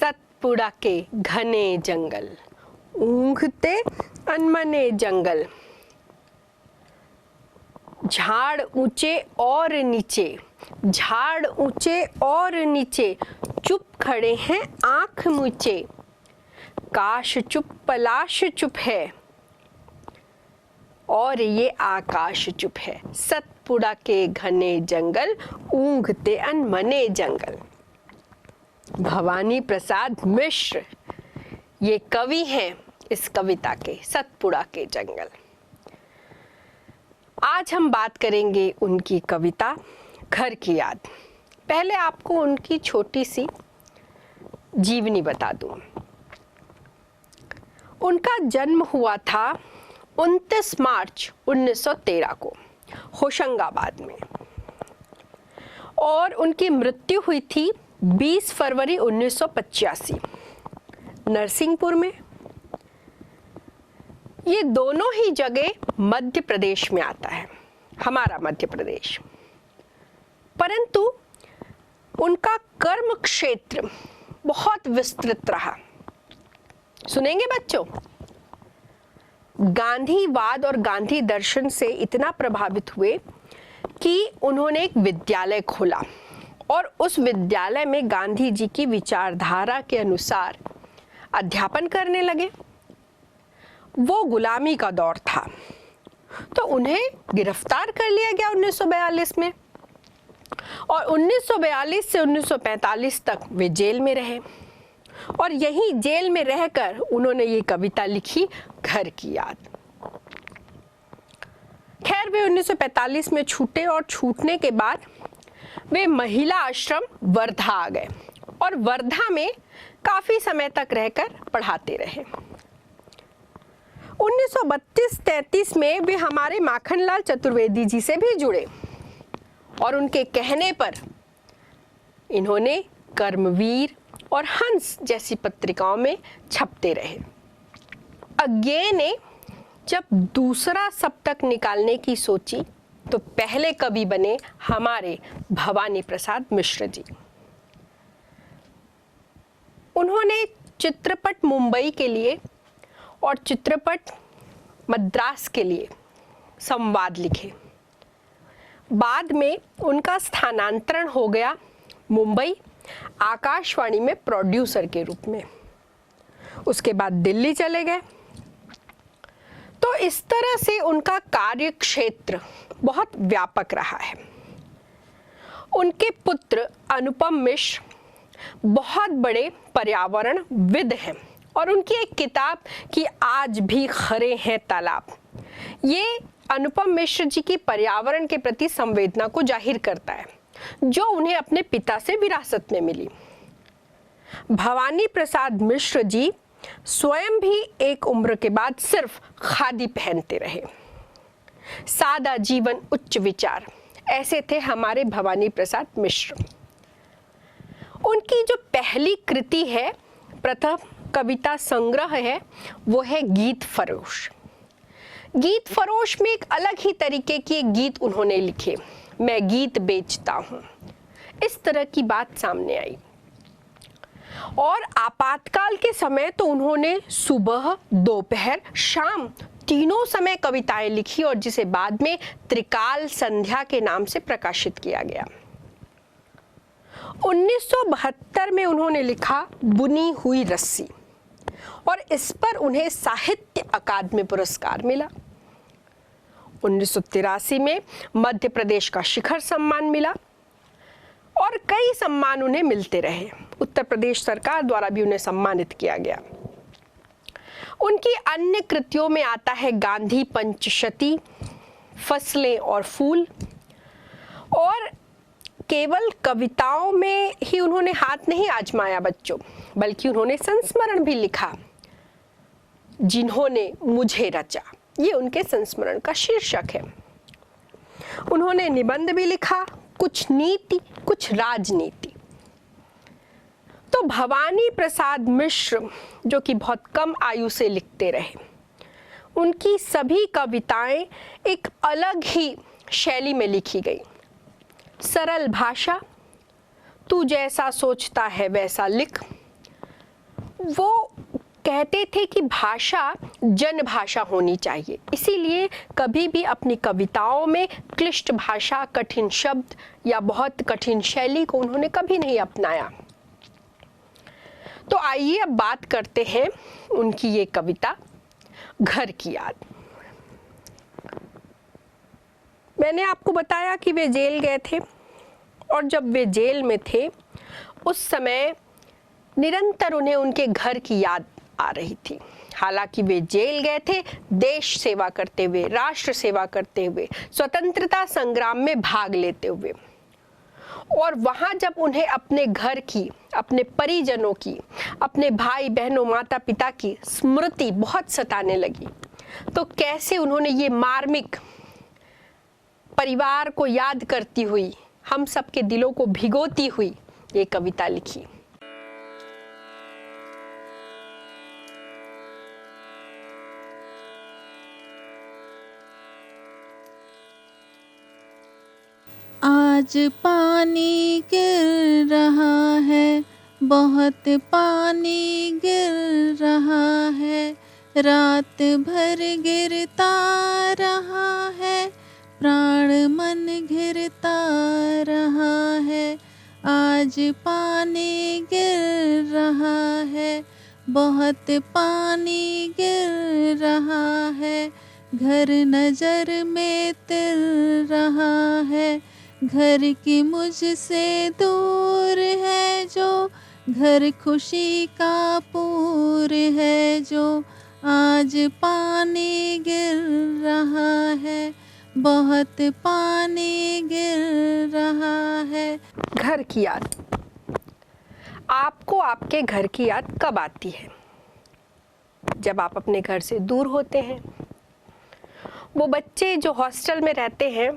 सतपुड़ा के घने जंगल, ऊँघते अनमने जंगल, झाड़ ऊंचे और नीचे, झाड़ ऊंचे और नीचे, चुप खड़े हैं आंख मूचे, काश चुप पलाश चुप है और ये आकाश चुप है। सतपुड़ा के घने जंगल, ऊँघते अनमने जंगल। भवानी प्रसाद मिश्र ये कवि हैं इस कविता के, सतपुड़ा के जंगल। आज हम बात करेंगे उनकी कविता घर की याद। पहले आपको उनकी छोटी सी जीवनी बता दूं। उनका जन्म हुआ था 29 मार्च 1913 को होशंगाबाद में और उनकी मृत्यु हुई थी 20 फरवरी 1985 नरसिंहपुर में। ये दोनों ही जगह मध्य प्रदेश में आता है, हमारा मध्य प्रदेश। परंतु उनका कर्म क्षेत्र बहुत विस्तृत रहा। सुनेंगे बच्चों? गांधीवाद और गांधी दर्शन से इतना प्रभावित हुए कि उन्होंने एक विद्यालय खोला और उस विद्यालय में गांधी जी की विचारधारा के अनुसार अध्यापन करने लगे। वो गुलामी का दौर था तो उन्हें गिरफ्तार कर लिया गया 1942 में और 1942 से 1945 तक वे जेल में रहे और यहीं जेल में रहकर उन्होंने ये कविता लिखी, घर की याद। खैर वे 1945 में छूटे और छूटने के बाद वे महिला आश्रम वर्धा आ गए और वर्धा में काफी समय तक रहकर पढ़ाते रहे। 1932-33 में वे हमारे माखनलाल चतुर्वेदी जी से भी जुड़े और उनके कहने पर इन्होंने कर्मवीर और हंस जैसी पत्रिकाओं में छपते रहे। अज्ञेय ने जब दूसरा सप्तक निकालने की सोची तो पहले कवि बने हमारे भवानी प्रसाद मिश्र जी। उन्होंने चित्रपट मुंबई के लिए और चित्रपट मद्रास के लिए संवाद लिखे। बाद में उनका स्थानांतरण हो गया मुंबई, आकाशवाणी में प्रोड्यूसर के रूप में। उसके बाद दिल्ली चले गए। तो इस तरह से उनका कार्य क्षेत्र बहुत व्यापक रहा है। उनके पुत्र अनुपम मिश्र बहुत बड़े पर्यावरणविद हैं और उनकी एक किताब कि आज भी खरे हैं तालाब, ये अनुपम मिश्र जी की पर्यावरण के प्रति संवेदना को जाहिर करता है जो उन्हें अपने पिता से विरासत में मिली। भवानी प्रसाद मिश्र जी स्वयं भी एक उम्र के बाद सिर्फ खादी पहनते रहे। सादा जीवन उच्च विचार, ऐसे थे हमारे भवानी प्रसाद मिश्र। उनकी जो पहली कृति है, प्रथम कविता संग्रह है, वो है गीत फरोश। गीत फरोश में एक अलग ही तरीके के गीत उन्होंने लिखे। मैं गीत बेचता हूँ, इस तरह की बात सामने आई। और आपातकाल के समय तो उन्होंने सुबह, दोपहर, शाम तीनों समय कविताएं लिखी और जिसे बाद में त्रिकाल संध्या के नाम से प्रकाशित किया गया। 1972 में उन्होंने लिखा बुनी हुई रस्सी और इस पर उन्हें साहित्य अकादमी पुरस्कार मिला। 1983 में मध्य प्रदेश का शिखर सम्मान मिला और कई सम्मान उन्हें मिलते रहे। उत्तर प्रदेश सरकार द्वारा भी उन्हें सम्मानित किया गया। उनकी अन्य कृतियों में आता है गांधी पंचशती, फसलें और फूल। और केवल कविताओं में ही उन्होंने हाथ नहीं आजमाया बच्चों, बल्कि उन्होंने संस्मरण भी लिखा, जिन्होंने मुझे रचा, ये उनके संस्मरण का शीर्षक है। उन्होंने निबंध भी लिखा, कुछ नीति कुछ राजनीति। तो भवानी प्रसाद मिश्र जो कि बहुत कम आयु से लिखते रहे, उनकी सभी कविताएं एक अलग ही शैली में लिखी गई। सरल भाषा, तू जैसा सोचता है वैसा लिख, वो कहते थे कि भाषा जन भाषा होनी चाहिए, इसीलिए कभी भी अपनी कविताओं में क्लिष्ट भाषा, कठिन शब्द या बहुत कठिन शैली को उन्होंने कभी नहीं अपनाया। तो आइए अब बात करते हैं उनकी ये कविता घर की याद। मैंने आपको बताया कि वे जेल गए थे, और जब वे जेल में थे उस समय निरंतर उन्हें उनके घर की याद आ रही थी। हालांकि वे जेल गए थे देश सेवा करते हुए, राष्ट्र सेवा करते हुए, स्वतंत्रता संग्राम में भाग लेते हुए, और वहां जब उन्हें अपने घर की, अपने परिजनों की, अपने भाई बहनों, माता पिता की स्मृति बहुत सताने लगी, तो कैसे उन्होंने ये मार्मिक परिवार को याद करती हुई, हम सबके दिलों को भिगोती हुई ये कविता लिखी। आज पानी गिर रहा है, बहुत पानी गिर रहा है, रात भर गिरता रहा है, प्राण मन घिरता रहा है। आज पानी गिर रहा है, बहुत पानी गिर रहा है, घर नजर में तिर रहा है, घर की मुझसे दूर है जो, घर खुशी का पूर है जो। आज पानी गिर रहा है, बहुत पानी गिर रहा है। घर की याद। आपको आपके घर की याद कब आती है? जब आप अपने घर से दूर होते हैं। वो बच्चे जो हॉस्टल में रहते हैं,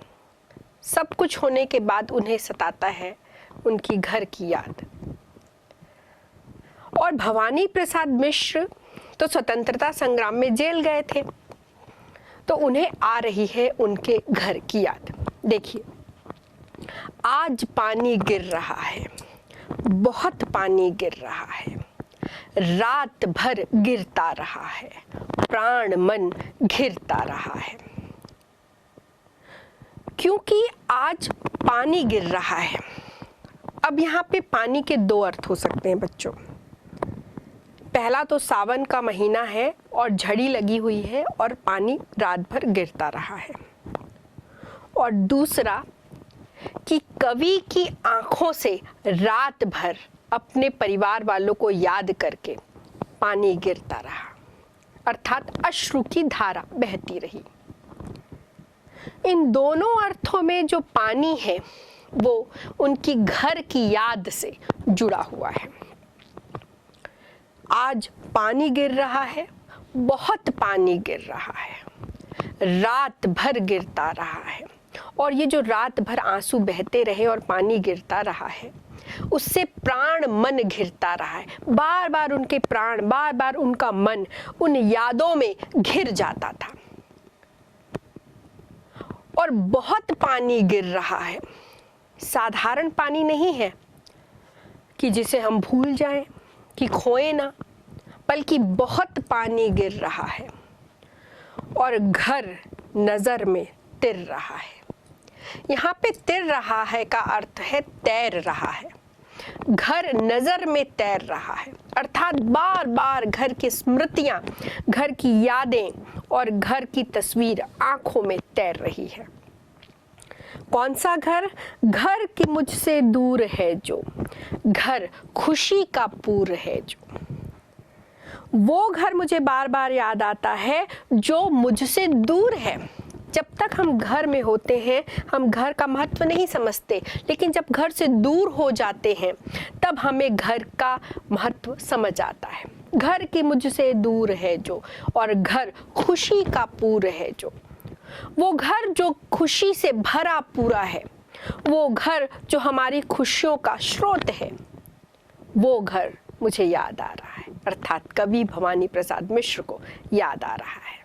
सब कुछ होने के बाद उन्हें सताता है उनकी घर की याद। और भवानी प्रसाद मिश्र तो स्वतंत्रता संग्राम में जेल गए थे, तो उन्हें आ रही है उनके घर की याद। देखिए, आज पानी गिर रहा है, बहुत पानी गिर रहा है, रात भर गिरता रहा है, प्राण मन घिरता रहा है। क्योंकि आज पानी गिर रहा है। अब यहाँ पे पानी के दो अर्थ हो सकते हैं बच्चों। पहला तो सावन का महीना है और झड़ी लगी हुई है और पानी रात भर गिरता रहा है, और दूसरा कि कवि की आंखों से रात भर अपने परिवार वालों को याद करके पानी गिरता रहा, अर्थात अश्रु की धारा बहती रही। इन दोनों अर्थों में जो पानी है वो उनकी घर की याद से जुड़ा हुआ है। आज पानी गिर रहा है, बहुत पानी गिर रहा है, रात भर गिरता रहा है, और ये जो रात भर आंसू बहते रहे और पानी गिरता रहा है, उससे प्राण मन घिरता रहा है। बार बार उनके प्राण, बार बार उनका मन उन यादों में घिर जाता था। और बहुत पानी गिर रहा है, साधारण पानी नहीं है कि जिसे हम भूल जाएं, कि खोए ना, बल्कि बहुत पानी गिर रहा है और घर नजर में तिर रहा है। यहाँ पे तिर रहा है का अर्थ है तैर रहा है। घर नजर में तैर रहा है, अर्थात बार बार घर की स्मृतियां, घर की यादें और घर की तस्वीर आंखों में तैर रही है। कौन सा घर? घर की मुझसे दूर है जो, घर खुशी का पूर है जो। वो घर मुझे बार बार याद आता है जो मुझसे दूर है। जब तक हम घर में होते हैं हम घर का महत्व नहीं समझते, लेकिन जब घर से दूर हो जाते हैं तब हमें घर का महत्व समझ आता है। घर की मुझसे दूर है जो, और घर खुशी का पूर है जो। वो घर जो खुशी से भरा पूरा है, वो घर जो हमारी खुशियों का स्रोत है, वो घर मुझे याद आ रहा है, अर्थात कवि भवानी प्रसाद मिश्र को याद आ रहा है।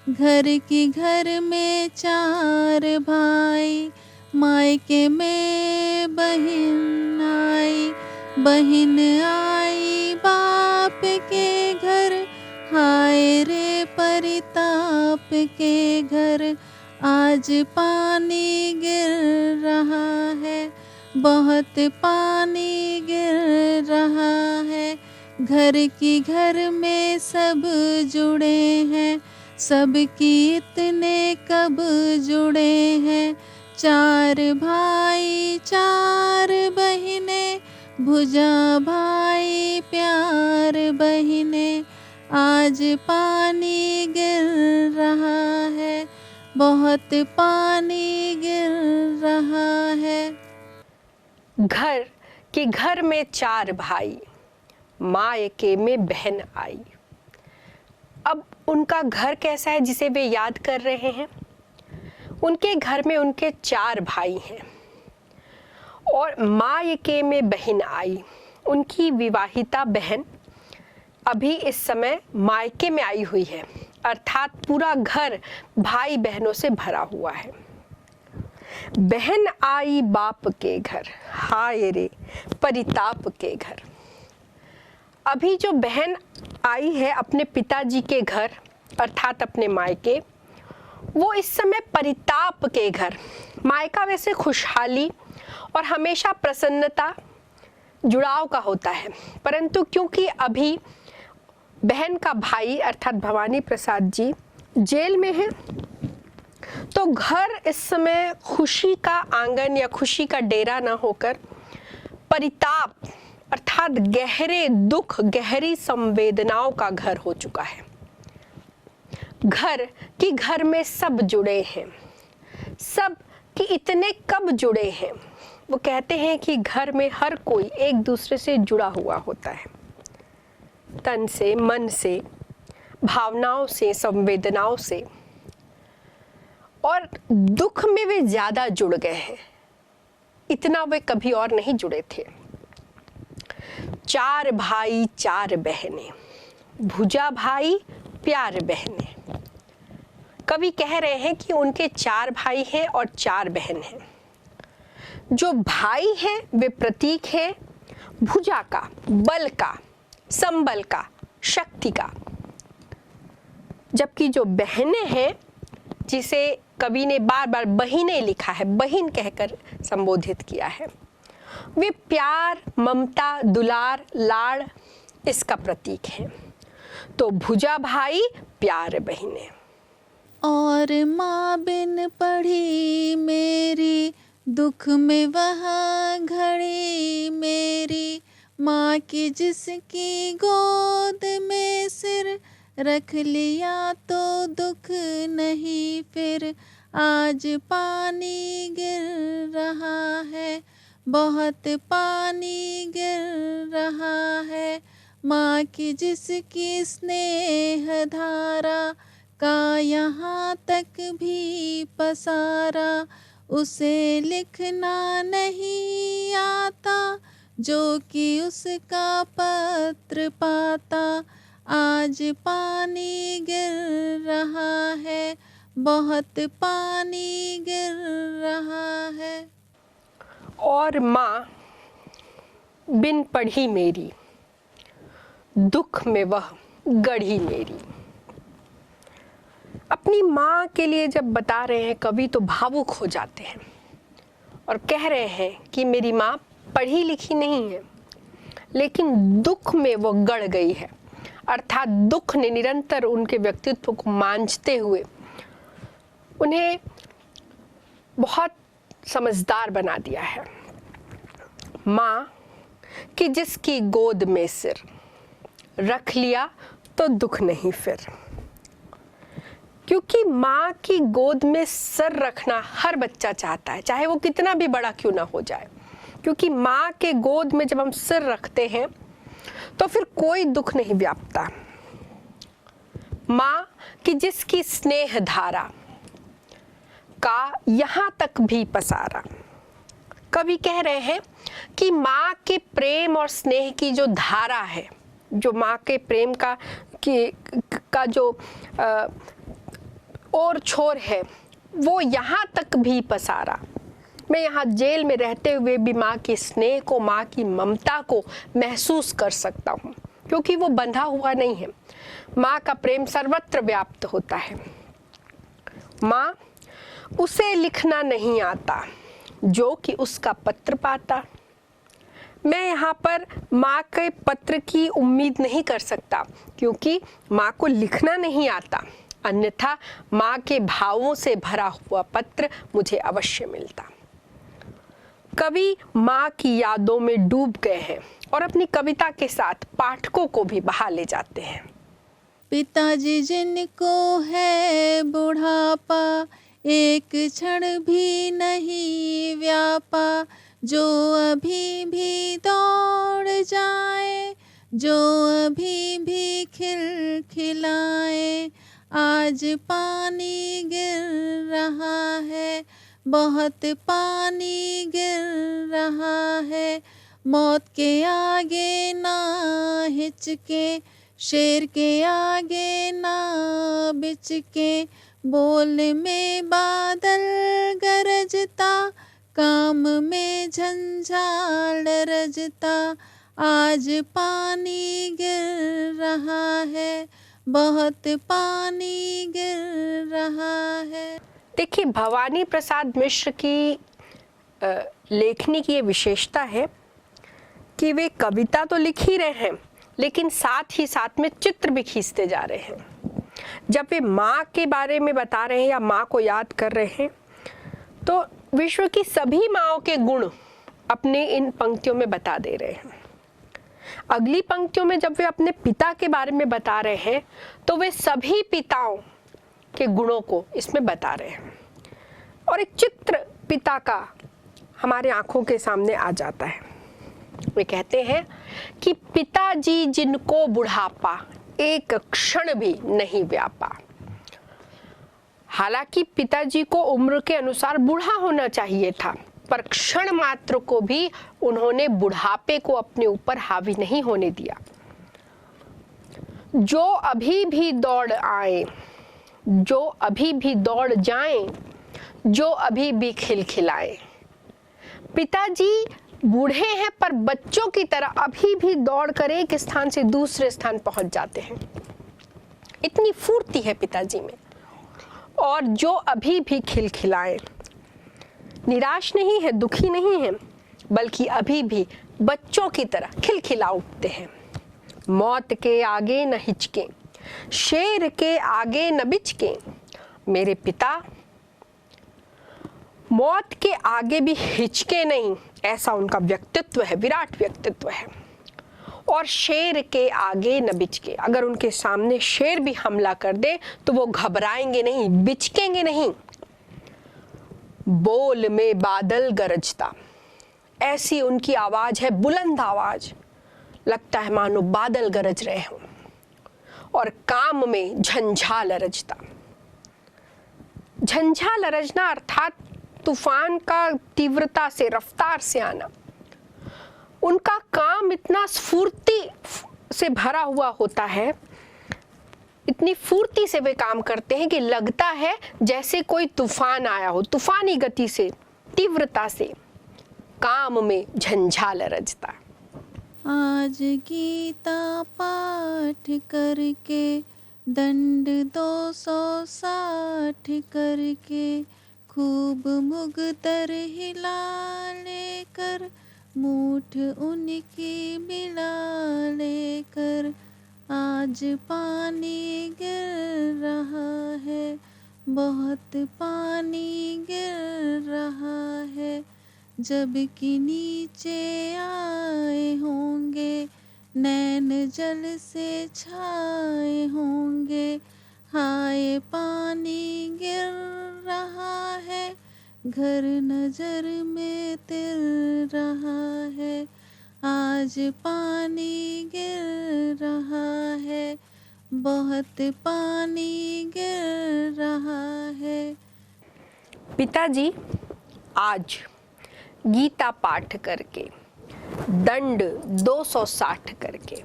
घर की घर में चार भाई, मायके में बहन आई, बहन आई के घर आज पानी गिर रहा है, बहुत पानी गिर रहा है। घर की घर में सब जुड़े हैं, सबकी इतने कब जुड़े हैं। चार भाई चार बहिने, भुजा भाई प्यार बहिने, आज पानी गिर रहा है, बहुत पानी गिर रहा है। घर के घर में चार भाई, मायके में बहन आई। अब उनका घर कैसा है जिसे वे याद कर रहे हैं? उनके घर में उनके चार भाई हैं और मायके में बहन आई। उनकी विवाहिता बहन अभी इस समय मायके में आई हुई है, अर्थात पूरा घर भाई बहनों से भरा हुआ है। बहन आई बाप के घर, हाय रे परिताप के घर। अभी जो बहन आई है अपने पिताजी के घर अर्थात अपने मायके, वो इस समय परिताप के घर। मायका वैसे खुशहाली और हमेशा प्रसन्नता जुड़ाव का होता है, परंतु क्योंकि अभी बहन का भाई अर्थात भवानी प्रसाद जी जेल में है, तो घर इस समय खुशी का आंगन या खुशी का डेरा न होकर परिताप अर्थात गहरे दुख, गहरी संवेदनाओं का घर हो चुका है। घर कि घर में सब जुड़े हैं, सब कि इतने कब जुड़े हैं। वो कहते हैं कि घर में हर कोई एक दूसरे से जुड़ा हुआ होता है, तन से, मन से, भावनाओं से, संवेदनाओं से, और दुख में वे ज्यादा जुड़ गए हैं, इतना वे कभी और नहीं जुड़े थे। चार भाई चार बहनें, भुजा भाई प्यार बहनें। कवि कह रहे हैं कि उनके चार भाई हैं और चार बहन हैं। जो भाई हैं वे प्रतीक हैं भुजा का, बल का, संबल का, शक्ति का, जबकि जो बहनें हैं जिसे कवि ने बार बार बहिनें लिखा है, बहिन कहकर संबोधित किया है, वे प्यार, ममता, दुलार, लाड़ इसका प्रतीक है। तो भुजा भाई प्यार बहिनें। और माँ बिन पढ़ी मेरी, दुख में वह घड़ी मेरी, माँ की जिसकी गोद में सिर, रख लिया तो दुख नहीं फिर। आज पानी गिर रहा है, बहुत पानी गिर रहा है। माँ की जिसकी स्नेह धारा का यहाँ तक भी पसारा, उसे लिखना नहीं आता, जो कि उसका पत्र पाता। आज पानी गिर रहा है, बहुत पानी गिर रहा है। और माँ बिन पढ़ी मेरी, दुख में वह गढ़ी मेरी। अपनी माँ के लिए जब बता रहे हैं कवि तो भावुक हो जाते हैं और कह रहे हैं कि मेरी माँ पढ़ी लिखी नहीं है, लेकिन दुख में वो गड़ गई है, अर्थात दुख ने निरंतर उनके व्यक्तित्व को मांझते हुए उन्हें बहुत समझदार बना दिया है। माँ कि जिसकी गोद में सिर, रख लिया तो दुख नहीं फिर। क्योंकि माँ की गोद में सर रखना हर बच्चा चाहता है, चाहे वो कितना भी बड़ा क्यों ना हो जाए, क्योंकि माँ के गोद में जब हम सिर रखते हैं तो फिर कोई दुख नहीं व्यापता। माँ कि जिसकी स्नेह धारा का यहाँ तक भी पसारा। कवि कह रहे हैं कि माँ के प्रेम और स्नेह की जो धारा है, जो माँ के प्रेम का जो और छोर है, वो यहाँ तक भी पसारा। मैं यहाँ जेल में रहते हुए भी माँ के स्नेह को, माँ की ममता को महसूस कर सकता हूँ, क्योंकि वो बंधा हुआ नहीं है। माँ का प्रेम सर्वत्र व्याप्त होता है। माँ, उसे लिखना नहीं आता जो कि उसका पत्र पाता। मैं यहाँ पर माँ के पत्र की उम्मीद नहीं कर सकता क्योंकि माँ को लिखना नहीं आता, अन्यथा माँ के भावों से भरा हुआ पत्र मुझे अवश्य मिलता। कवि माँ की यादों में डूब गए हैं और अपनी कविता के साथ पाठकों को भी बहा ले जाते हैं। पिताजी जिनको है बुढ़ापा, एक क्षण भी नहीं व्यापा, जो अभी भी दौड़ जाए, जो अभी भी खिलखिलाए। आज पानी गिर रहा है, बहुत पानी गिर रहा है, मौत के आगे ना हिचके, शेर के आगे ना बिचके। बोल में बादल गरजता, काम में झंझाड़ रजता। आज पानी गिर रहा है, बहुत पानी गिर रहा है। देखिए, भवानी प्रसाद मिश्र की लेखनी की ये विशेषता है कि वे कविता तो लिख ही रहे हैं लेकिन साथ ही साथ में चित्र भी खींचते जा रहे हैं। जब वे माँ के बारे में बता रहे हैं या माँ को याद कर रहे हैं तो विश्व की सभी माँओं के गुण अपने इन पंक्तियों में बता दे रहे हैं। अगली पंक्तियों में जब वे अपने पिता के बारे में बता रहे हैं तो वे सभी पिताओं के गुणों को इसमें बता रहे हैं और एक चित्र पिता का हमारे आंखों के सामने आ जाता है। वे कहते हैं कि पिताजी जिनको बुढ़ापा, एक क्षण भी नहीं व्यापा। हालांकि पिताजी को उम्र के अनुसार बूढ़ा होना चाहिए था, पर क्षण मात्र को भी उन्होंने बुढ़ापे को अपने ऊपर हावी नहीं होने दिया। जो अभी भी दौड़ आए, जो अभी भी दौड़ जाएं, जो अभी भी खिलखिलाएं। पिताजी बूढ़े हैं पर बच्चों की तरह अभी भी दौड़ कर एक स्थान से दूसरे स्थान पहुंच जाते हैं। इतनी फुर्ती है पिताजी में। और जो अभी भी खिलखिलाएं, निराश नहीं है, दुखी नहीं है, बल्कि अभी भी बच्चों की तरह खिलखिला उठते हैं। मौत के आगे न हिचके, शेर के आगे न बिचके। मेरे पिता मौत के आगे भी हिचके नहीं, ऐसा उनका व्यक्तित्व है, विराट व्यक्तित्व है। और शेर के आगे न बिचके, अगर उनके सामने शेर भी हमला कर दे तो वो घबराएंगे नहीं, बिचकेंगे नहीं। बोल में बादल गरजता, ऐसी उनकी आवाज है, बुलंद आवाज, लगता है मानो बादल गरज रहे हों। और काम में झंझाल रजता। झंझाल रजना अर्थात तूफान का तीव्रता से, रफ्तार से आना। उनका काम इतना स्फूर्ति से भरा हुआ होता है, इतनी फुर्ती से वे काम करते हैं कि लगता है जैसे कोई तूफान आया हो, तूफानी गति से, तीव्रता से। काम में झंझाल रजता। आज गीता पाठ करके, दंड 260 करके, खूब मुगदर हिला लेकर, मूठ उनकी मिला लेकर। आज पानी गिर रहा है, बहुत पानी गिर रहा है, जबकि नीचे आए होंगे, नैन जल से छाए होंगे। हाय पानी गिर रहा है, घर नजर में तिर रहा है। आज पानी गिर रहा है, बहुत पानी गिर रहा है। पिताजी आज गीता पाठ करके, दंड 260 करके।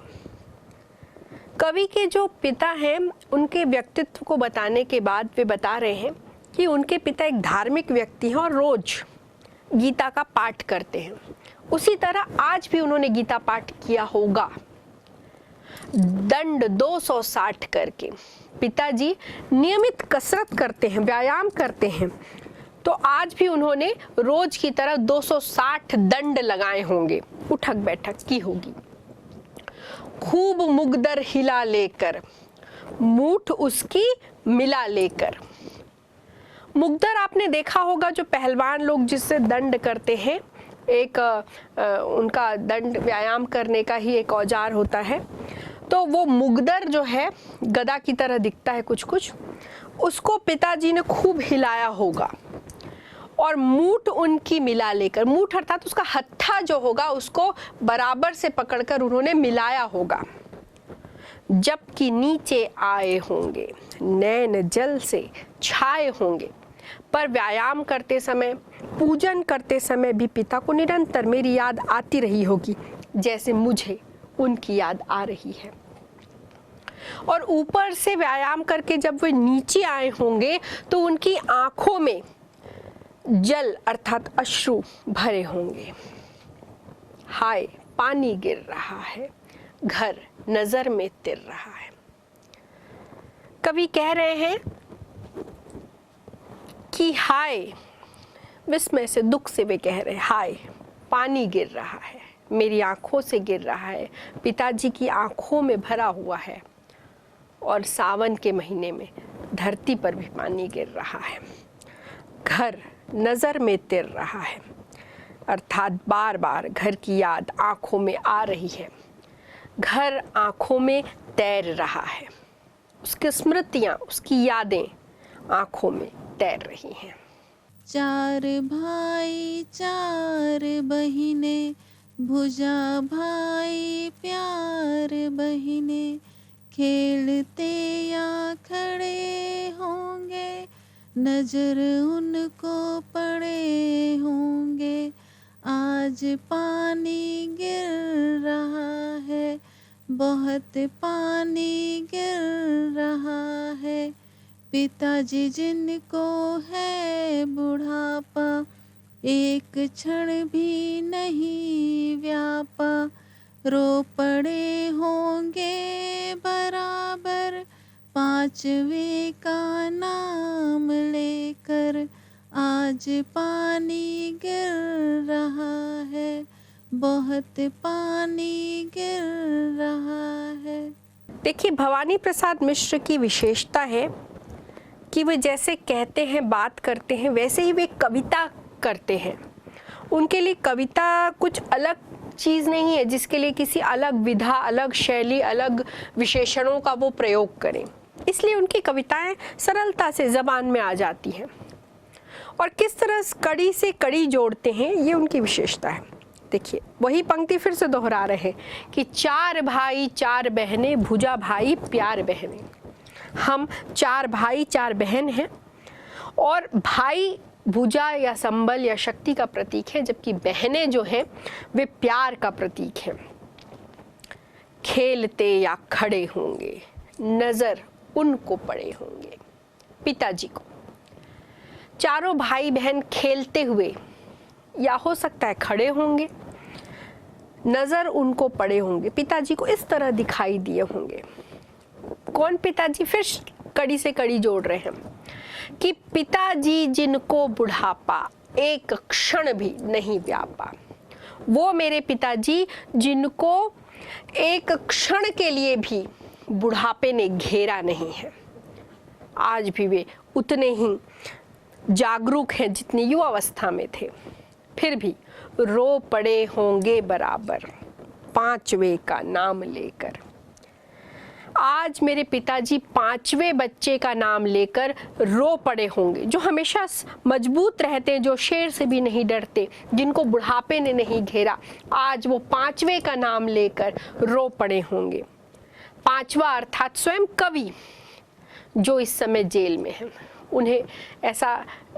कवि के जो पिता हैं उनके व्यक्तित्व को बताने के बाद वे बता रहे हैं कि उनके पिता एक धार्मिक व्यक्ति हैं और रोज गीता का पाठ करते हैं। उसी तरह आज भी उन्होंने गीता पाठ किया होगा। दंड 260 करके। पिताजी नियमित कसरत करते हैं, व्यायाम करते हैं, तो आज भी उन्होंने रोज की तरह 260 दंड लगाए होंगे, उठक बैठक की होगी। खूब मुगदर हिला लेकर, मूठ उसकी मिला लेकर। मुगदर आपने देखा होगा, जो पहलवान लोग जिससे दंड करते हैं, एक उनका दंड व्यायाम करने का ही एक औजार होता है। तो वो मुगदर जो है गदा की तरह दिखता है कुछ कुछ, उसको पिताजी ने खूब हिलाया होगा और मूठ उनकी मिला लेकर, मूठ अर्थात उसका हत्था जो होगा उसको बराबर से पकड़कर उन्होंने मिलाया होगा। जबकि नीचे आए होंगे, नैन जल से छाए होंगे, पर व्यायाम करते समय, पूजन करते समय भी पिता को निरंतर मेरी याद आती रही होगी, जैसे मुझे उनकी याद आ रही है। और ऊपर से व्यायाम करके जब वे नीचे आए होंगे तो उनकी आंखों में जल अर्थात अश्रु भरे होंगे। हाय पानी गिर रहा है, घर नजर में तिर रहा है। कवि कह रहे हैं कि हाय, विस्मय से, दुख से वे कह रहे हैं, हाय पानी गिर रहा है, मेरी आंखों से गिर रहा है, पिताजी की आंखों में भरा हुआ है, और सावन के महीने में धरती पर भी पानी गिर रहा है। घर नजर में तिर रहा है, अर्थात बार बार घर की याद आंखों में आ रही है, घर आंखों में तैर रहा है, उसकी स्मृतियां, उसकी यादें आंखों में तैर रही हैं। चार भाई चार बहिने, भुजा भाई प्यार बहिने, खेलते या खड़े होंगे, नजर उनको पड़े होंगे। आज पानी गिर रहा है, बहुत पानी गिर रहा है, पिताजी जिनको है बुढ़ापा, एक क्षण भी नहीं व्यापा, रो पड़े होंगे बराबर, पांचवे का नाम लेकर। आज पानी गिर रहा है, बहुत पानी गिर रहा है। देखिए, भवानी प्रसाद मिश्र की विशेषता है कि वे जैसे कहते हैं, बात करते हैं, वैसे ही वे कविता करते हैं। उनके लिए कविता कुछ अलग चीज़ नहीं है जिसके लिए किसी अलग विधा, अलग शैली, अलग विशेषणों का वो प्रयोग करें। इसलिए उनकी कविताएं सरलता से ज़बान में आ जाती हैं और किस तरह कड़ी से कड़ी जोड़ते हैं, ये उनकी विशेषता है। देखिए, वही पंक्ति फिर से दोहरा रहे हैं कि चार भाई चार बहनें, भुजा भाई प्यार बहनें। हम चार भाई चार बहन हैं और भाई भुजा या संबल या शक्ति का प्रतीक है, जबकि बहनें जो हैं वे प्यार का प्रतीक हैं। खेलते या खड़े होंगे, नजर उनको पड़े होंगे, पिताजी को। चारों भाई बहन खेलते हुए या हो सकता है खड़े होंगे, नजर उनको पड़े होंगे, पिताजी को इस तरह दिखाई दिए होंगे। कौन पिताजी? फिर कड़ी से कड़ी जोड़ रहे हैं कि पिताजी जिनको बुढ़ापा एक क्षण भी नहीं व्यापा, वो मेरे पिताजी जिनको एक क्षण के लिए भी बुढ़ापे ने घेरा नहीं है। आज भी वे उतने ही जागरूक हैं जितनी युवावस्था में थे, फिर भी रो पड़े होंगे बराबर, पांचवे का नाम लेकर। आज मेरे पिताजी पांचवें बच्चे का नाम लेकर रो पड़े होंगे, जो हमेशा मजबूत रहते हैं, जो शेर से भी नहीं डरते, जिनको बुढ़ापे ने नहीं घेरा, आज वो पांचवें का नाम लेकर रो पड़े होंगे। पांचवा अर्थात स्वयं कवि, जो इस समय जेल में है। उन्हें ऐसा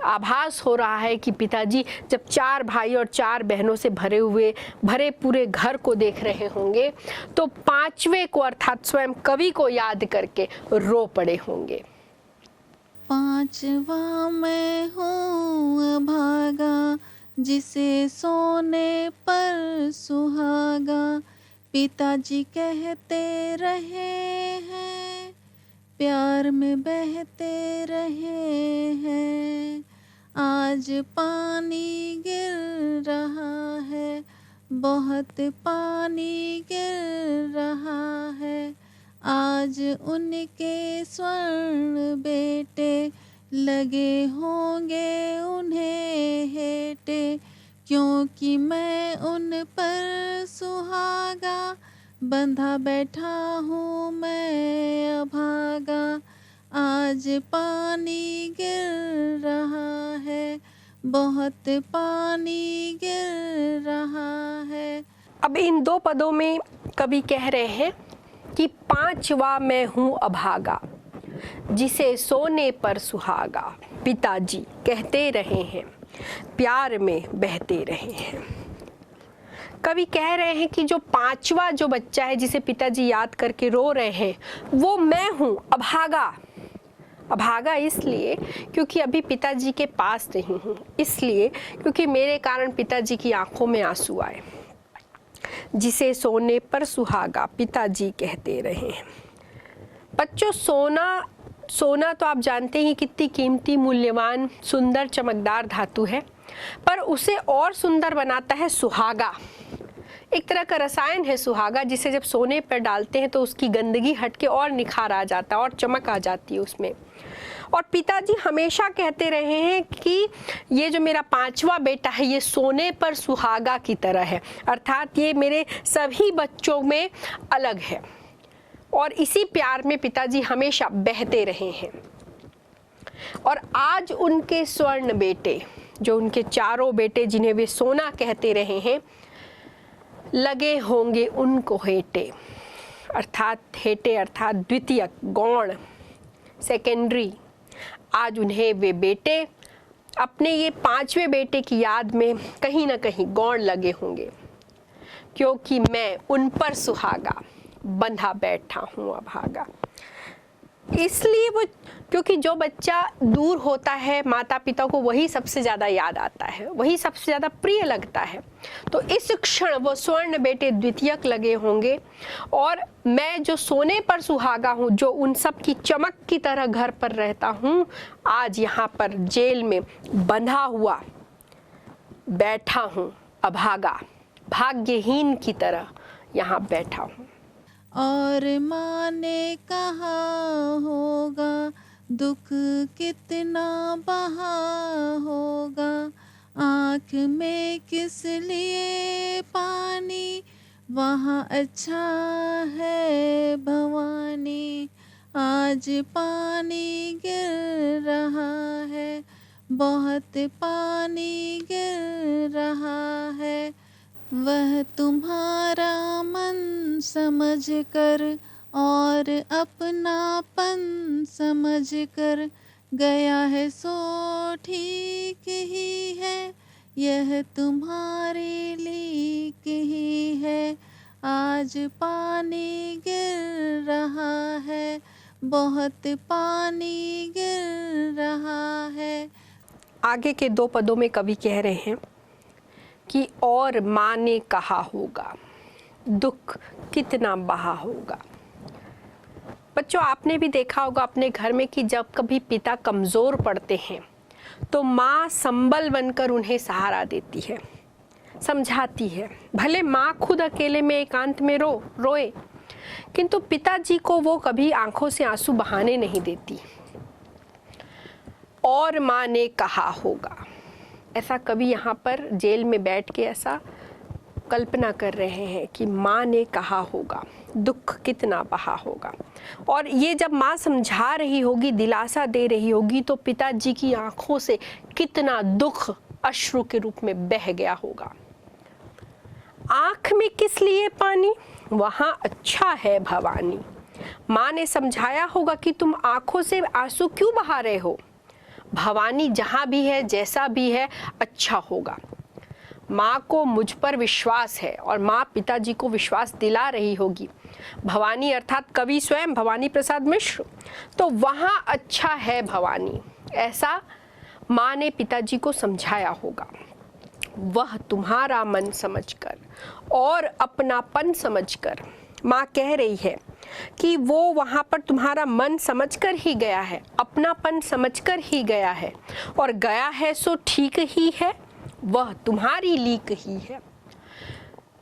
आभास हो रहा है कि पिताजी जब चार भाई और चार बहनों से भरे पूरे घर को देख रहे होंगे, तो पांचवे को अर्थात स्वयं कवि को याद करके रो पड़े होंगे। पांचवा मैं हूँ अभागा, जिसे सोने पर सुहागा, पिताजी कहते रहे हैं, प्यार में बहते रहे हैं। आज पानी गिर रहा है, बहुत पानी गिर रहा है। आज उनके स्वर्ण बेटे लगे होंगे उन्हें हेटे, क्योंकि मैं उन पर सुहागा बंधा बैठा हूँ मैं अभागा। आज पानी गिर रहा है, बहुत पानी गिर रहा है। अब इन दो पदों में कवि कह रहे हैं कि पांचवा मैं हूँ अभागा, जिसे सोने पर सुहागा पिताजी कहते रहे हैं, प्यार में बहते रहे हैं। कवि कह रहे हैं कि जो पांचवा जो बच्चा है जिसे पिताजी याद करके रो रहे हैं, वो मैं हूँ अभागा। अभागा इसलिए क्योंकि अभी पिताजी के पास नहीं हूँ, इसलिए क्योंकि मेरे कारण पिताजी की आंखों में आंसू आए। जिसे सोने पर सुहागा पिताजी कहते रहे हैं। बच्चों, सोना तो आप जानते ही कितनी कीमती, मूल्यवान, सुंदर, चमकदार धातु है, पर उसे और सुंदर बनाता है सुहागा। एक तरह का रसायन है सुहागा, जिसे जब सोने पर डालते हैं तो उसकी गंदगी हटके और निखार आ जाता है और चमक आ जाती है उसमें। और पिताजी हमेशा कहते रहे हैं कि ये जो मेरा पांचवा बेटा है ये सोने पर सुहागा की तरह है, अर्थात ये मेरे सभी बच्चों में अलग है। और इसी प्यार में पिताजी हमेशा बहते रहे हैं। और आज उनके स्वर्ण बेटे, जो उनके चारों बेटे जिन्हें वे सोना कहते रहे हैं, लगे होंगे उनको हेटे, अर्थात हेटे अर्थात द्वितीयक, गौण, सेकेंडरी। आज उन्हें वे बेटे अपने ये पांचवें बेटे की याद में कहीं ना कहीं गौण लगे होंगे, क्योंकि मैं उन पर सुहागा बंधा बैठा हूँ अभागा। इसलिए वो, क्योंकि जो बच्चा दूर होता है माता पिता को वही सबसे ज़्यादा याद आता है, वही सबसे ज़्यादा प्रिय लगता है। तो इस क्षण वो स्वर्ण बेटे द्वितीयक लगे होंगे, और मैं जो सोने पर सुहागा हूँ, जो उन सब की चमक की तरह घर पर रहता हूँ, आज यहाँ पर जेल में बंधा हुआ बैठा हूँ अभागा, भाग्यहीन की तरह यहाँ बैठा हूँ। और माँ ने कहा होगा दुख कितना बहा होगा, आँख में किस लिए पानी, वहाँ अच्छा है भवानी। आज पानी गिर रहा है, बहुत पानी गिर रहा है। वह तुम्हारा मन समझ कर और अपनापन समझ कर गया है, सो ठीक ही है, यह तुम्हारे लीक ही है। आज पानी गिर रहा है, बहुत पानी गिर रहा है। आगे के दो पदों में कवि कह रहे हैं कि और माँ ने कहा होगा दुख कितना बहा होगा। बच्चों, आपने भी देखा होगा अपने घर में कि जब कभी पिता कमज़ोर पड़ते हैं तो माँ संबल बनकर उन्हें सहारा देती है, समझाती है। भले माँ खुद अकेले में एकांत में रोए, किंतु पिताजी को वो कभी आंखों से आंसू बहाने नहीं देती। और माँ ने कहा होगा, ऐसा कवि यहाँ पर जेल में बैठ के ऐसा कल्पना कर रहे हैं कि माँ ने कहा होगा दुख कितना बहा होगा। और ये जब माँ समझा रही होगी, दिलासा दे रही होगी, तो पिताजी की आंखों से कितना दुख अश्रु के रूप में बह गया होगा। आँख में किस लिए पानी, वहाँ अच्छा है भवानी। माँ ने समझाया होगा कि तुम आंखों से आंसू क्यों बहा रहे हो, भवानी जहाँ भी है, जैसा भी है, अच्छा होगा। माँ को मुझ पर विश्वास है और माँ पिताजी को विश्वास दिला रही होगी। भवानी अर्थात कवि स्वयं भवानी प्रसाद मिश्र, तो वहाँ अच्छा है भवानी, ऐसा माँ ने पिताजी को समझाया होगा। वह तुम्हारा मन समझकर और अपनापन समझकर। माँ कह रही है कि वो वहाँ पर तुम्हारा मन समझकर ही गया है, अपनापन समझकर ही गया है, और गया है सो ठीक ही है, वह तुम्हारी लीक ही है।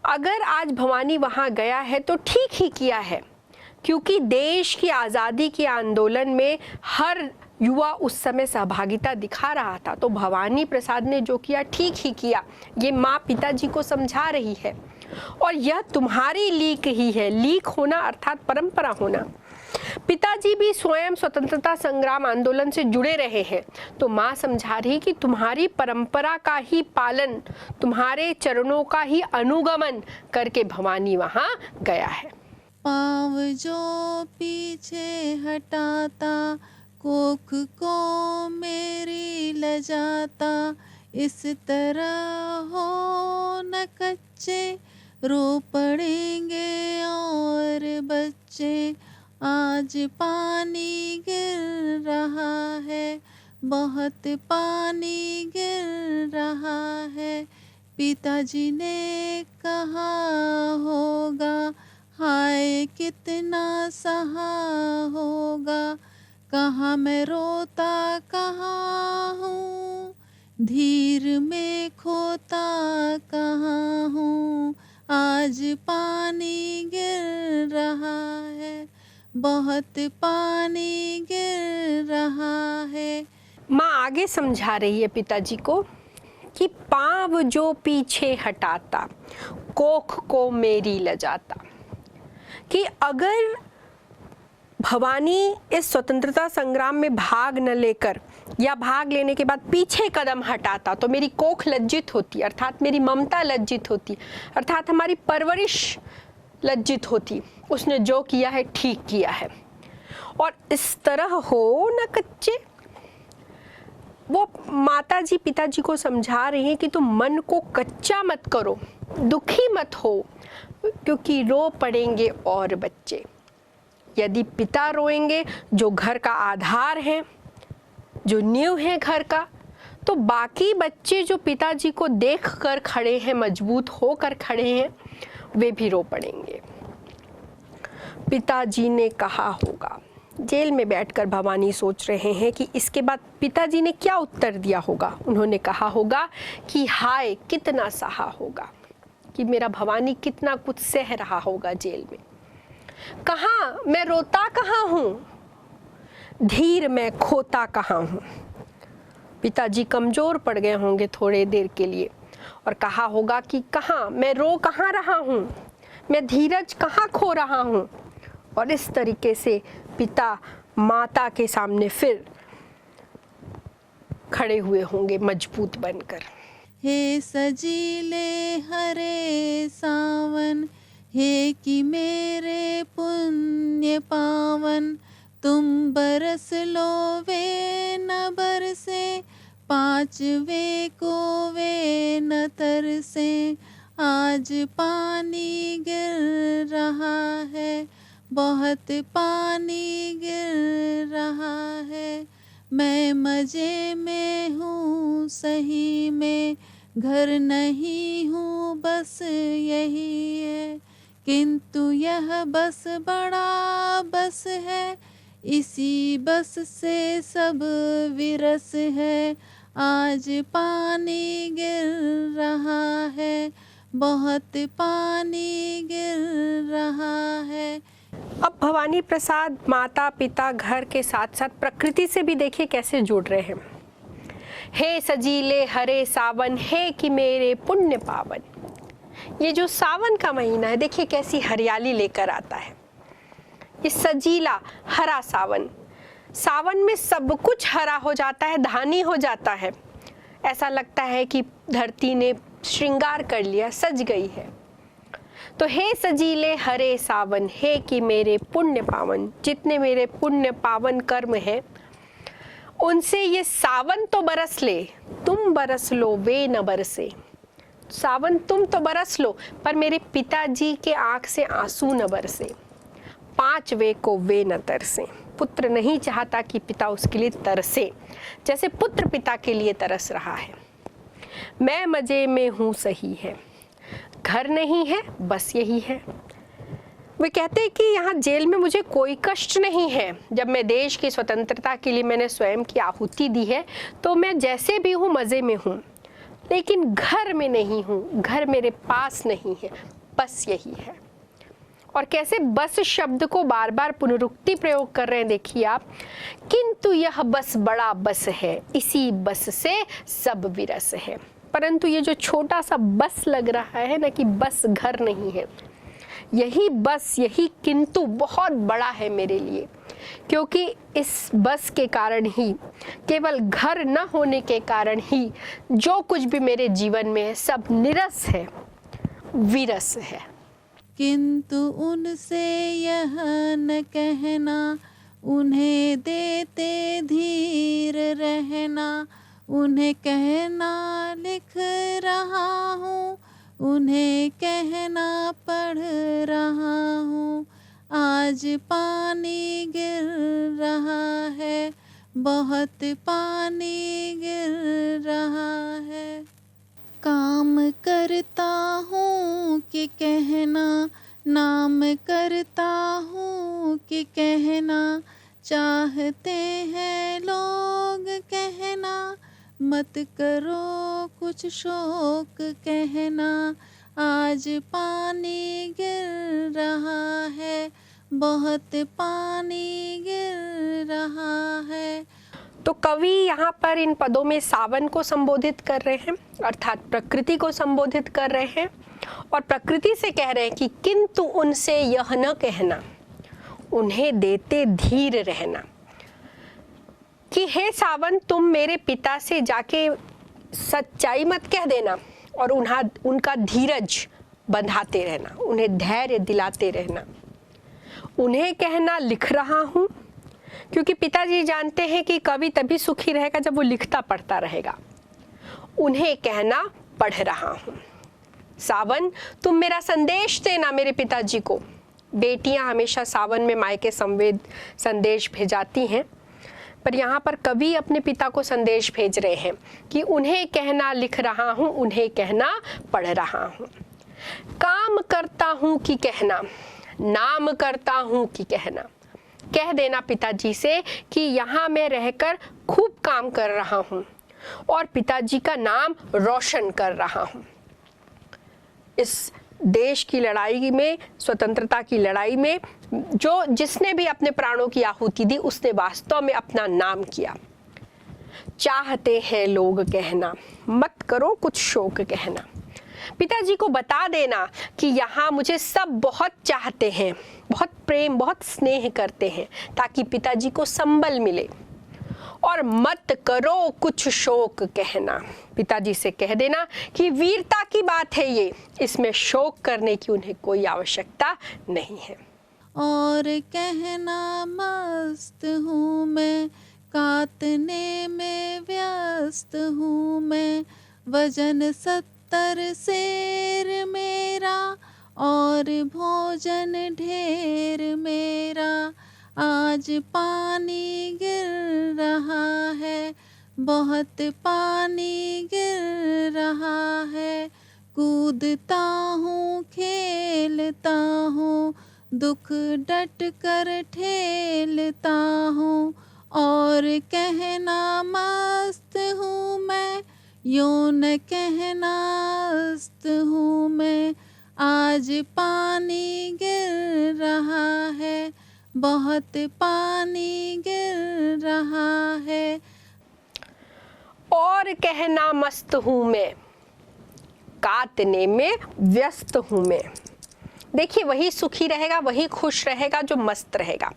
अगर आज भवानी वहाँ गया है तो ठीक ही किया है, क्योंकि देश की आज़ादी के आंदोलन में हर युवा उस समय सहभागिता दिखा रहा था। तो भवानी प्रसाद ने जो किया ठीक ही किया, ये माँ पिताजी को समझा रही है। और यह तुम्हारी लीक ही है। लीक होना अर्थात परंपरा होना। पिताजी भी स्वयं स्वतंत्रता संग्राम आंदोलन से जुड़े रहे हैं, तो माँ समझा रही कि तुम्हारी परंपरा का ही पालन, तुम्हारे चरणों का ही अनुगमन करके भवानी वहाँ गया है। पाँव जो पीछे हटाता, कोख को मेरी लजाता, इस तरह हो न कच्चे, रो पड़ेंगे और बच्चे। आज पानी गिर रहा है, बहुत पानी गिर रहा है, पिताजी ने कहा होगा, हाय कितना सहा होगा, कहाँ मैं रोता कहाँ हूँ, धीर में खोता कहाँ हूँ, आज पानी गिर रहा है, बहुत पानी गिर रहा है। माँ आगे समझा रही है पिताजी को कि पाँव जो पीछे हटाता, कोख को मेरी लजाता, कि अगर भवानी इस स्वतंत्रता संग्राम में भाग न लेकर या भाग लेने के बाद पीछे कदम हटाता तो मेरी कोख लज्जित होती, अर्थात मेरी ममता लज्जित होती, अर्थात हमारी परवरिश लज्जित होती। उसने जो किया है ठीक किया है। और इस तरह हो न कच्चे, वो माता जी पिताजी को समझा रही हैं कि तुम मन को कच्चा मत करो, दुखी मत हो, क्योंकि रो पड़ेंगे और बच्चे। यदि पिता रोएंगे, जो घर का आधार है, जो नींव है घर का, तो बाकी बच्चे जो पिताजी को देख कर खड़े हैं, मजबूत होकर खड़े हैं, वे भी रो पड़ेंगे। पिताजी ने कहा होगा। जेल में बैठकर भवानी सोच रहे हैं कि इसके बाद पिताजी ने क्या उत्तर दिया होगा। उन्होंने कहा होगा कि हाय कितना सहा होगा, कि मेरा भवानी कितना कुछ सह रहा होगा जेल में। कहाँ मैं रोता कहाँ हूँ, धीर मैं खोता कहाँ हूँ। पिताजी कमजोर पड़ गए होंगे थोड़े देर के लिए और कहा होगा कि कहाँ मैं रो कहाँ रहा हूँ, मैं धीरज कहाँ खो रहा हूँ। और इस तरीके से पिता माता के सामने फिर खड़े हुए होंगे मजबूत बनकर। हे सजीले हरे सावन, हे कि मेरे पुण्य पावन, तुम बरस लो वे न बरसे, पांचवे को वे न तरसे। आज पानी गिर रहा है, बहुत पानी गिर रहा है, मैं मजे में हूँ सही में, घर नहीं हूँ बस यही है, किंतु यह बस बड़ा बस है, इसी बस से सब विरस है। आज पानी गिर रहा है, बहुत पानी गिर रहा है। अब भवानी प्रसाद माता पिता घर के साथ साथ प्रकृति से भी देखिए कैसे जुड़ रहे हैं। हे सजीले हरे सावन, हे कि मेरे पुण्य पावन। ये जो सावन का महीना है देखिए कैसी हरियाली लेकर आता है। ये सजीला हरा सावन, सावन में सब कुछ हरा हो जाता है, धानी हो जाता है। ऐसा लगता है कि धरती ने श्रृंगार कर लिया, सज गई है। तो हे सजीले हरे सावन, हे कि मेरे पुण्य पावन, जितने मेरे पुण्य पावन कर्म हैं उनसे ये सावन तो बरस ले, तुम बरस लो वे न बरसे। सावन तुम तो बरस लो पर मेरे पिताजी के आंख से आंसू न बरसे, पांचवे को वे न तरसे। पुत्र नहीं चाहता कि पिता उसके लिए तरसे, जैसे पुत्र पिता के लिए तरस रहा है। मैं मज़े में हूँ सही है, घर नहीं है बस यही है। वे कहते हैं कि यहाँ जेल में मुझे कोई कष्ट नहीं है। जब मैं देश की स्वतंत्रता के लिए मैंने स्वयं की आहुति दी है तो मैं जैसे भी हूँ मज़े में हूँ, लेकिन घर में नहीं हूँ, घर मेरे पास नहीं है, बस यही है। और कैसे बस शब्द को बार बार पुनरुक्ति प्रयोग कर रहे हैं, देखिए आप। किंतु यह बस बड़ा बस है, इसी बस से सब विरस है। परंतु ये जो छोटा सा बस लग रहा है ना, कि बस घर नहीं है, यही बस, यही किंतु बहुत बड़ा है मेरे लिए, क्योंकि इस बस के कारण ही, केवल घर न होने के कारण ही जो कुछ भी मेरे जीवन में है सब निरस है, विरस है। किंतु उनसे यह न कहना, उन्हें देते धीर रहना, उन्हें कहना लिख रहा हूँ, उन्हें कहना पढ़ रहा हूँ। आज पानी गिर रहा है, बहुत पानी गिर रहा है। काम करता हूँ कि कहना, नाम करता हूँ कि कहना, चाहते हैं लोग कहना, मत करो कुछ शोक कहना। आज पानी गिर रहा है, बहुत पानी गिर रहा है। तो कवि यहाँ पर इन पदों में सावन को संबोधित कर रहे हैं, अर्थात प्रकृति को संबोधित कर रहे हैं, और प्रकृति से कह रहे हैं कि किंतु उनसे यह न कहना, उन्हें देते धीर रहना, कि हे सावन तुम मेरे पिता से जाके सच्चाई मत कह देना और उनका धीरज बंधाते रहना, उन्हें धैर्य दिलाते रहना। उन्हें कहना लिख रहा हूँ, क्योंकि पिताजी जानते हैं कि कवि तभी सुखी रहेगा जब वो लिखता पढ़ता रहेगा। उन्हें कहना पढ़ रहा हूँ। सावन तुम मेरा संदेश देना मेरे पिताजी को। बेटियां हमेशा सावन में मायके संदेश भेजाती हैं, पर यहाँ पर कवि अपने पिता को संदेश भेज रहे हैं कि उन्हें कहना लिख रहा हूँ, उन्हें कहना पढ़ रहा हूँ। काम करता हूँ कि कहना, नाम करता हूँ कि कहना। कह देना पिताजी से कि यहाँ मैं रहकर खूब काम कर रहा हूँ और पिताजी का नाम रोशन कर रहा हूँ। इस देश की लड़ाई में, स्वतंत्रता की लड़ाई में जिसने भी अपने प्राणों की आहुति दी, उसने वास्तव में अपना नाम किया। चाहते हैं लोग कहना, मत करो कुछ शोक कहना। पिताजी को बता देना कि यहाँ मुझे सब बहुत चाहते हैं, बहुत प्रेम, बहुत स्नेह करते हैं, ताकि पिताजी को संबल मिले। और मत करो कुछ शोक कहना, पिताजी से कह देना कि वीरता की बात है ये, इसमें शोक करने की उन्हें कोई आवश्यकता नहीं है। और कहना मस्त हूँ मैं, काटने में व्यस्त हूँ मैं, वजन 70 सेर मेरा और भोजन ढेर मेरा। आज पानी गिर रहा है, बहुत पानी गिर रहा है। कूदता हूँ खेलता हूँ, दुख डट कर ठेलता हूँ। और कहना मस्त हूँ मैं, यूं न कहना अस्त हूँ मैं। आज पानी गिर रहा है, बहुत पानी गिर रहा है। और कहना मस्त हूँ मैं, काटने में व्यस्त हूँ मैं। देखिए, वही सुखी रहेगा, वही खुश रहेगा जो मस्त रहेगा।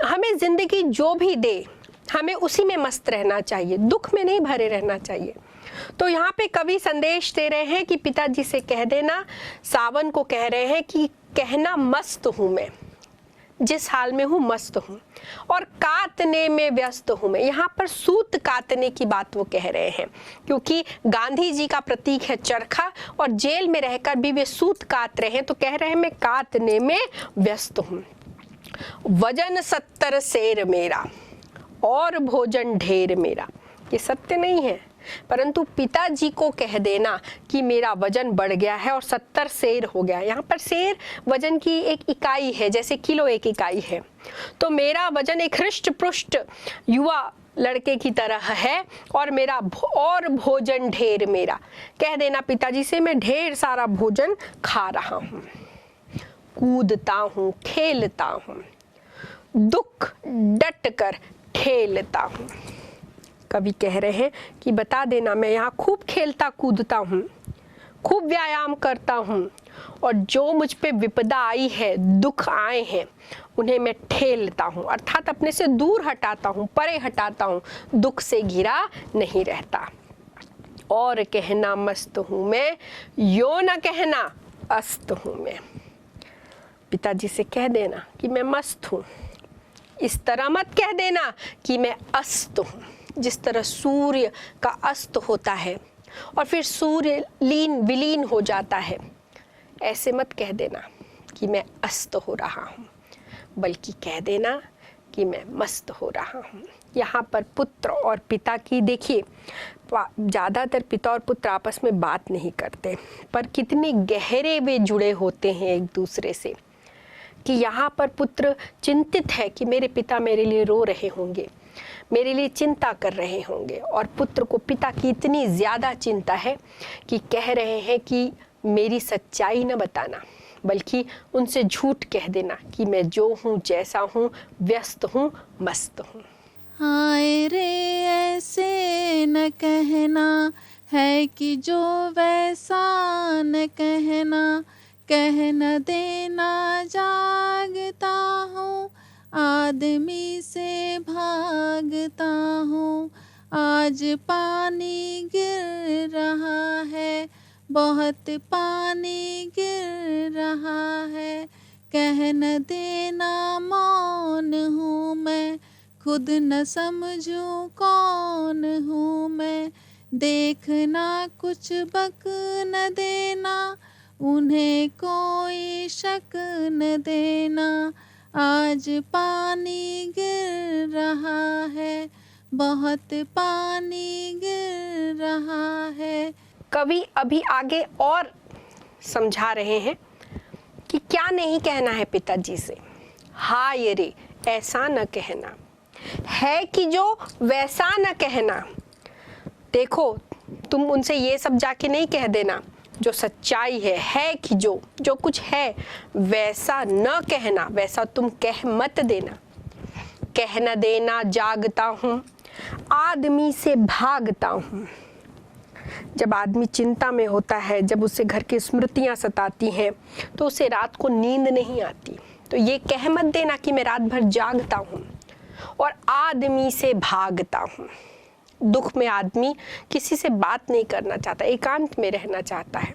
हमें जिंदगी जो भी दे, हमें उसी में मस्त रहना चाहिए, दुख में नहीं भरे रहना चाहिए। तो यहाँ पे कवि संदेश दे रहे हैं कि पिताजी से कह देना, सावन को कह रहे हैं कि कहना मस्त हूँ मैं, जिस हाल में हूँ मस्त हूँ। और काटने में व्यस्त हूँ मैं, यहाँ पर सूत काटने की बात वो कह रहे हैं, क्योंकि गांधी जी का प्रतीक है चरखा और जेल में रहकर भी वे सूत काट रहे हैं, तो कह रहे हैं मैं काटने में व्यस्त हूँ। वजन 70 सेर मेरा और भोजन ढेर मेरा। ये सत्य नहीं है, परंतु पिताजी को कह देना कि मेरा वजन बढ़ गया है और 70 सेर हो गया। यहाँ पर सेर वजन की एक इकाई है, जैसे किलो एक इकाई है। तो मेरा वजन एक हृष्ट पुष्ट युवा लड़के की तरह है और मेरा और भोजन ढेर मेरा। कह देना पिताजी से मैं ढेर सारा भोजन खा रहा हूँ, कूदता हूँ, खेलता हूँ, दुख डट कर ठेलता हूँ। कवि कह रहे हैं कि बता देना मैं यहाँ खूब खेलता कूदता हूँ, खूब व्यायाम करता हूँ और जो मुझ पे विपदा आई है, दुख आए हैं, उन्हें मैं ठेलता हूँ, अर्थात अपने से दूर हटाता हूँ, परे हटाता हूँ, दुख से घिरा नहीं रहता। और कहना मस्त हूँ मैं, यो न कहना अस्त हूँ मैं। पिताजी से कह देना कि मैं मस्त हूँ, इस तरह मत कह देना कि मैं अस्त हूँ। जिस तरह सूर्य का अस्त होता है और फिर सूर्य विलीन हो जाता है, ऐसे मत कह देना कि मैं अस्त हो रहा हूँ, बल्कि कह देना कि मैं मस्त हो रहा हूँ। यहाँ पर पुत्र और पिता की देखिए, ज़्यादातर पिता और पुत्र आपस में बात नहीं करते, पर कितने गहरे वे जुड़े होते हैं एक दूसरे से, कि यहाँ पर पुत्र चिंतित है कि मेरे पिता मेरे लिए रो रहे होंगे, मेरे लिए चिंता कर रहे होंगे, और पुत्र को पिता की इतनी ज़्यादा चिंता है कि कह रहे हैं कि मेरी सच्चाई न बताना, बल्कि उनसे झूठ कह देना कि मैं जो हूँ, जैसा हूँ, व्यस्त हूँ, मस्त हूँ। हाय रे ऐसे न कहना है कि जो वैसा न कहना, कह न देना जागता हूँ, आदमी से भागता हूँ। आज पानी गिर रहा है, बहुत पानी गिर रहा है, कह न देना मौन हूँ मैं, खुद न समझूं कौन हूँ मैं। देखना कुछ बक न देना, उन्हें कोई शक न देना, आज पानी गिर रहा है, बहुत पानी गिर रहा है। कवि अभी आगे और समझा रहे हैं कि क्या नहीं कहना है पिताजी से। हाय रे ऐसा न कहना है कि जो वैसा न कहना। देखो, तुम उनसे ये सब जाके नहीं कह देना, जो सच्चाई है कि जो कुछ है वैसा न कहना, वैसा तुम कह मत देना। कह न देना जागता हूँ, आदमी से भागता हूँ। जब आदमी चिंता में होता है, जब उसे घर की स्मृतियाँ सताती हैं, तो उसे रात को नींद नहीं आती। तो ये कह मत देना कि मैं रात भर जागता हूँ और आदमी से भागता हूँ। दुख में आदमी किसी से बात नहीं करना चाहता, एकांत में रहना चाहता है।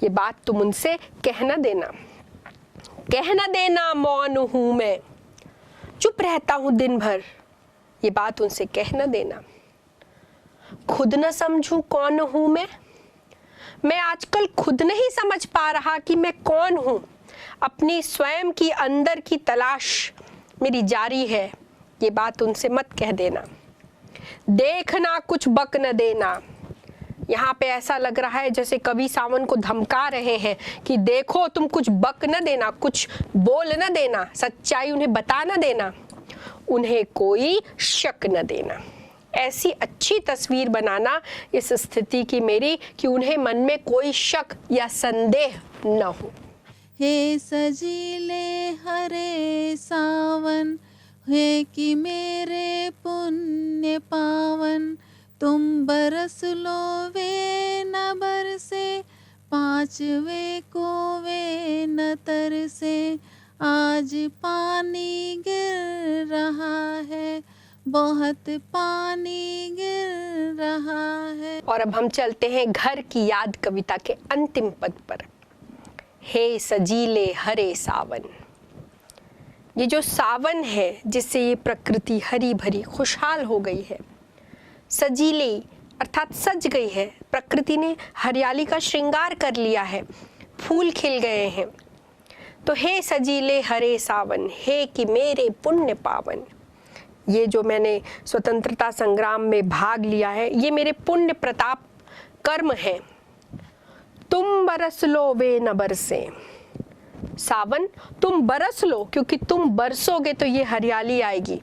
ये बात तुम उनसे कह न देना। कह न देना मौन हूँ मैं, चुप रहता हूँ दिन भर। ये बात उनसे कह न देना। खुद न समझूं कौन हूँ मैं आजकल खुद नहीं समझ पा रहा कि मैं कौन हूँ। अपनी स्वयं की अंदर की तलाश मेरी जारी है। ये बात उनसे मत कह देना। देखना कुछ बक न देना। यहाँ पे ऐसा लग रहा है जैसे कवि सावन को धमका रहे हैं कि देखो तुम कुछ बक न देना, कुछ बोल न देना, सच्चाई उन्हें बता न देना, उन्हें कोई शक न देना। ऐसी अच्छी तस्वीर बनाना इस स्थिति की मेरी कि उन्हें मन में कोई शक या संदेह न हो। हे सजीले हरे सावन, हे कि मेरे पुण्य पावन, तुम बरस लो वे न बरसे, पांचवे को वे न तरसे, आज पानी गिर रहा है, बहुत पानी गिर रहा है। और अब हम चलते हैं घर की याद कविता के अंतिम पद पर। हे सजीले हरे सावन। ये जो सावन है जिससे ये प्रकृति हरी भरी खुशहाल हो गई है, सजीले अर्थात सज गई है, प्रकृति ने हरियाली का श्रृंगार कर लिया है, फूल खिल गए हैं। तो हे सजीले हरे सावन, हे कि मेरे पुण्य पावन। ये जो मैंने स्वतंत्रता संग्राम में भाग लिया है, ये मेरे पुण्य प्रताप कर्म है। तुम बरस लो वे न बरसे, सावन तुम बरस लो, क्योंकि तुम बरसोगे तो ये हरियाली आएगी,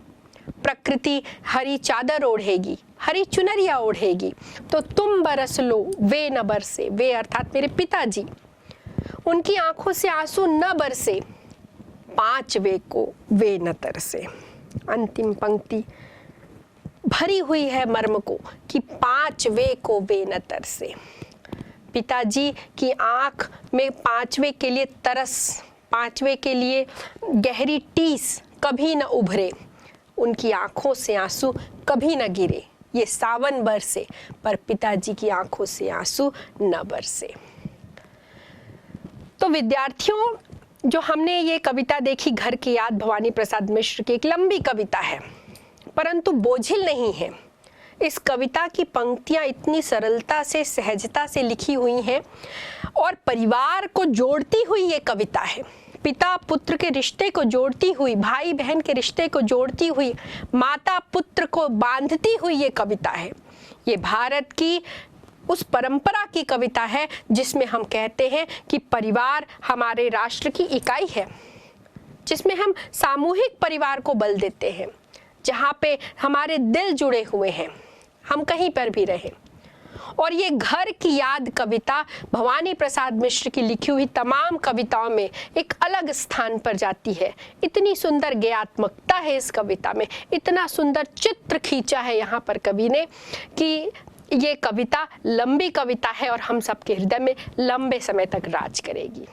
प्रकृति हरी चादर ओढ़ेगी, हरी चुनरिया ओढ़ेगी। तो तुम बरस लो वे न बरसे, वे अर्थात मेरे पिताजी, उनकी आंखों से आंसू न बरसे, 5 वे को वे न तरसे। अंतिम पंक्ति भरी हुई है मर्म को कि 5 वे को वे न तरसे। पिताजी की आंख में 5वें के लिए तरस, 5वें के लिए गहरी टीस कभी न उभरे, उनकी आंखों से आंसू कभी न गिरे। ये सावन बरसे पर पिताजी की आंखों से आंसू न बरसे। तो विद्यार्थियों, जो हमने ये कविता देखी घर की याद भवानी प्रसाद मिश्र की, एक लंबी कविता है परंतु बोझिल नहीं है। इस कविता की पंक्तियां इतनी सरलता से, सहजता से लिखी हुई हैं और परिवार को जोड़ती हुई ये कविता है, पिता पुत्र के रिश्ते को जोड़ती हुई, भाई बहन के रिश्ते को जोड़ती हुई, माता पुत्र को बांधती हुई ये कविता है। ये भारत की उस परंपरा की कविता है जिसमें हम कहते हैं कि परिवार हमारे राष्ट्र की इकाई है, जिसमें हम सामूहिक परिवार को बल देते हैं, जहाँ पे हमारे दिल जुड़े हुए हैं, हम कहीं पर भी रहें। और ये घर की याद कविता भवानी प्रसाद मिश्र की लिखी हुई तमाम कविताओं में एक अलग स्थान पर जाती है। इतनी सुंदर ज्ञात्मकता है इस कविता में, इतना सुंदर चित्र खींचा है यहाँ पर कवि ने कि ये कविता लंबी कविता है और हम सबके हृदय में लंबे समय तक राज करेगी।